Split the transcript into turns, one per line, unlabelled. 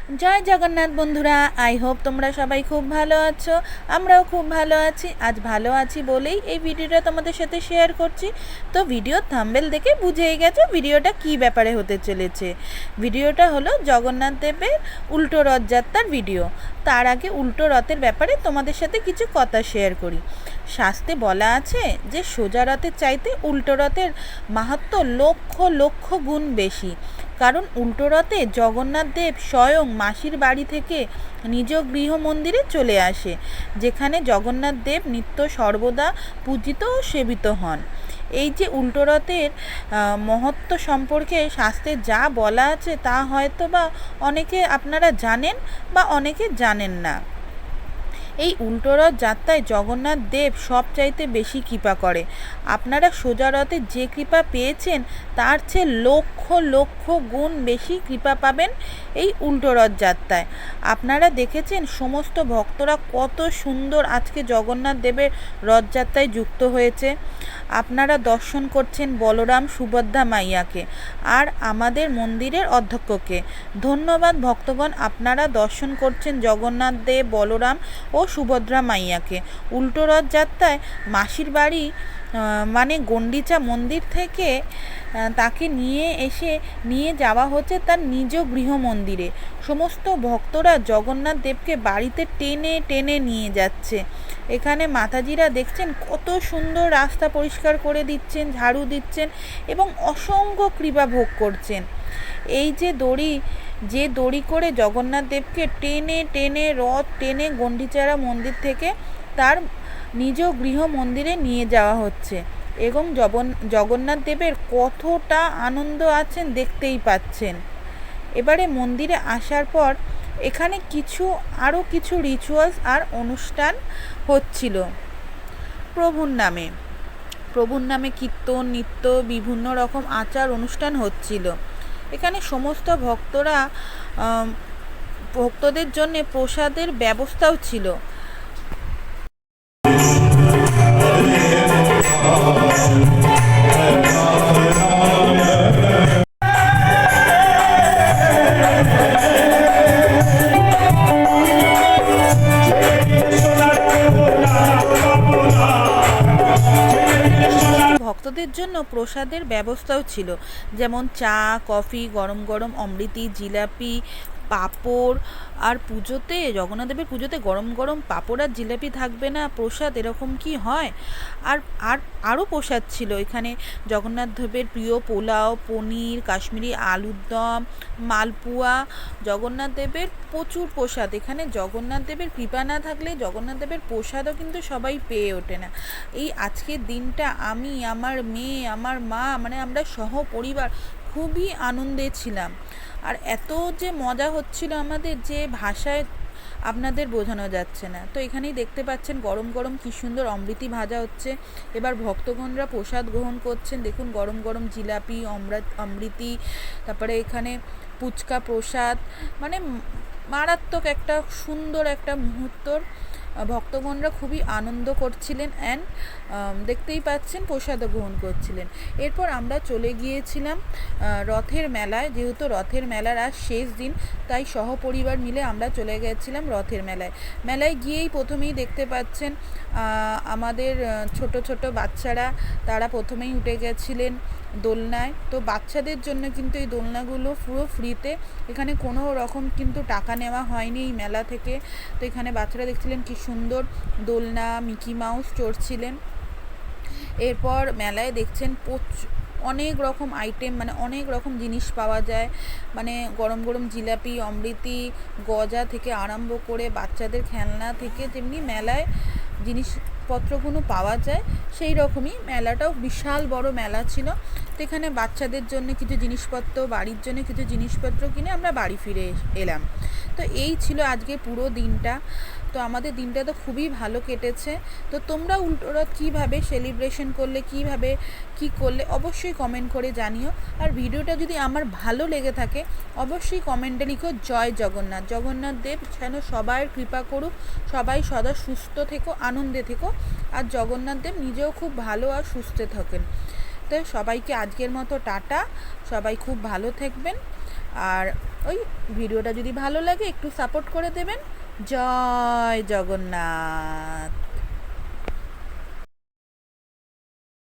জয় জগন্নাথ বন্ধুরা, I hope তোমরা সবাই খুব ভালো আছো। আমরাও খুব ভালো আছি। আজ ভালো আছি বলেই এই ভিডিওটা তোমাদের সাথে শেয়ার করছি। তো ভিডিওর থাম্বনেল দেখে বুঝেই গেছো ভিডিওটা কি ব্যাপারে হতে চলেছে। ভিডিওটা হলো জগন্নাথ দেবের উল্টো রথযাত্রার ভিডিও। তার আগে উল্টো রথের ব্যাপারে তোমাদের সাথে কিছু কথা শেয়ার করি। শাস্ত্রে বলা আছে যে সোজা রথের চাইতে উল্টো রথের মাহাত্ম্য লক্ষ লক্ষ গুণ বেশি। কারণ উল্টো রথে জগন্নাথ দেব স্বয়ং মাসির বাড়ি থেকে নিজ গৃহ মন্দিরে চলে আসে, যেখানে জগন্নাথ দেব নিত্য সর্বদা পূজিত ও সেবিত হন। এই যে উল্টো রথের মহত্ব সম্পর্কে শাস্ত্রে যা বলা আছে তা হয়তো বা অনেকে আপনারা জানেন বা অনেকে জানেন না। এই উল্টো রথ যাত্রায় জগন্নাথ দেব সবচাইতে বেশি কৃপা করে। আপনারা সোজা রথে যে কৃপা পেয়েছেন তার চেয়ে লক্ষ লক্ষ গুণ বেশি কৃপা পাবেন এই উল্টো রথ যাত্রায়। আপনারা দেখেছেন সমস্ত ভক্তরা কত সুন্দর আজকে জগন্নাথ দেবের রথযাত্রায় যুক্ত হয়েছে। আপনারা দর্শন করছেন বলরাম সুভদ্রা মাইয়াকে আর আমাদের মন্দিরের অধ্যক্ষকে। ধন্যবাদ ভক্তগণ, আপনারা দর্শন করছেন জগন্নাথ দেব, বলরাম ও সুভদ্রা মাইয়াকে। উল্টো রথযাত্রায় মাসির বাড়ি মানে গন্ডিচা মন্দির থেকে তাকে নিয়ে যাওয়া হচ্ছে তার নিজ গৃহ মন্দিরে। সমস্ত ভক্তরা জগন্নাথ দেবকে বাড়িতে টেনে টেনে নিয়ে যাচ্ছে। এখানে মাতাজিরা দেখছেন কত সুন্দর রাস্তা পরিষ্কার করে দিচ্ছেন, ঝাড়ু দিচ্ছেন এবং অসংখ্য কৃপা ভোগ করছেন। এই যে দড়ি করে জগন্নাথ দেবকে টেনে টেনে রথ টেনে গন্ডিচারা মন্দির থেকে তার নিজ গৃহ মন্দিরে নিয়ে যাওয়া হচ্ছে এবং জগন্নাথ দেবের কতটা আনন্দ আছেন দেখতেই পাচ্ছেন। এবারে মন্দিরে আসার পর এখানে আরও কিছু রিচুয়ালস আর অনুষ্ঠান হচ্ছিল প্রভুর নামে কীর্তন, নৃত্য, বিভিন্ন রকম আচার অনুষ্ঠান হচ্ছিল। এখানে সমস্ত ভক্তদের জন্য প্রসাদের ব্যবস্থাও ছিল। ভক্তদের জন্য প্রসাদের ব্যবস্থাও ছিল, যেমন চা, কফি, গরম গরম অমৃতি, জিলাপি, পাঁপড়। আর পুজোতে জগন্নাথ দেবের পুজোতে গরম গরম পাঁপড় আর জিলাপি থাকবে না প্রসাদ, এরকম কি হয়? আর আর আরও প্রসাদ ছিল এখানে। জগন্নাথ দেবের প্রিয় পোলাও, পনির, কাশ্মীরি আলুর দম, মালপুয়া। জগন্নাথ দেবের প্রচুর প্রসাদ। এখানে জগন্নাথ দেবের কৃপা না থাকলে জগন্নাথ দেবের প্রসাদও কিন্তু সবাই পেয়ে ওঠে না। এই আজকের দিনটা আমি, আমার মেয়ে, আমার মা, মানে আমরা সহপরিবার খুবই আনন্দে ছিলাম। আর এত যে মজা হচ্ছিল আমাদের, যে ভাষায় আপনাদের বোঝানো যাচ্ছে না। তো এখানেই দেখতে পাচ্ছেন গরম গরম কী সুন্দর অমৃতি ভাজা হচ্ছে। এবার ভক্তগণরা প্রসাদ গ্রহণ করছেন। দেখুন গরম গরম জিলাপি, অমৃতি, তারপরে এখানে পুচকা প্রসাদ, মানে মারাত্মক একটা সুন্দর একটা মুহূর্তর ভক্তগণরা খুবই আনন্দ করছিলেন অ্যান্ড দেখতেই পাচ্ছেন প্রসাদও গ্রহণ করছিলেন। এরপর আমরা চলে গিয়েছিলাম রথের মেলায়। যেহেতু রথের মেলার আজ শেষ দিন, তাই সহপরিবার মিলে আমরা চলে গেছিলাম রথের মেলায় গিয়েই প্রথমেই দেখতে পাচ্ছেন আমাদের ছোট ছোট বাচ্চারা, তারা প্রথমেই উঠে গেছিলেন দোলনায়। তো বাচ্চাদের জন্য কিন্তু এই দোলনাগুলো পুরো ফ্রিতে, এখানে কোনো রকম কিন্তু টাকা নেওয়া হয়নি এই মেলা থেকে। তো এখানে বাচ্চারা দেখছিলেন কি সুন্দর দোলনা, মিকি মাউস চড়ছিলেন। এরপর মেলায় দেখছেন অনেক রকম আইটেম, মানে অনেক রকম জিনিস পাওয়া যায়, মানে গরম গরম জিলাপি, অমৃতি, গজা থেকে আরম্ভ করে বাচ্চাদের খেলনা থেকে যেমনি মেলায় জিনিসপত্রগুলো পাওয়া যায়, সেই রকমই মেলাটাও বিশাল বড় মেলা ছিল। তো এখানে বাচ্চাদের জন্য কিছু জিনিসপত্র, বাড়ির জন্য কিছু জিনিসপত্র কিনে আমরা বাড়ি ফিরে এলাম। তো এই ছিল আজকে পুরো দিনটা। তো আমাদের দিনটা তো খুবই ভালো কেটেছে। তো তোমরা উল্টো রথ কীভাবে সেলিব্রেশন করলে, কীভাবে কী করলে অবশ্যই কমেন্ট করে জানিও। আর ভিডিওটা যদি আমার ভালো লেগে থাকে অবশ্যই কমেন্টে লিখো জয় জগন্নাথ। জগন্নাথ দেব যেন সবার কৃপা করুক, সবাই সদা সুস্থ থেকো, আনন্দে থেকো। আর জগন্নাথ দেব নিজেও খুব ভালো আর সুস্থ থাকেন। তো সবাইকে আজকের মতো টাটা, সবাই খুব ভালো থাকবেন। আর ওই ভিডিওটা যদি ভালো লাগে একটু সাপোর্ট করে দেবেন। জয় জগন্নাথ।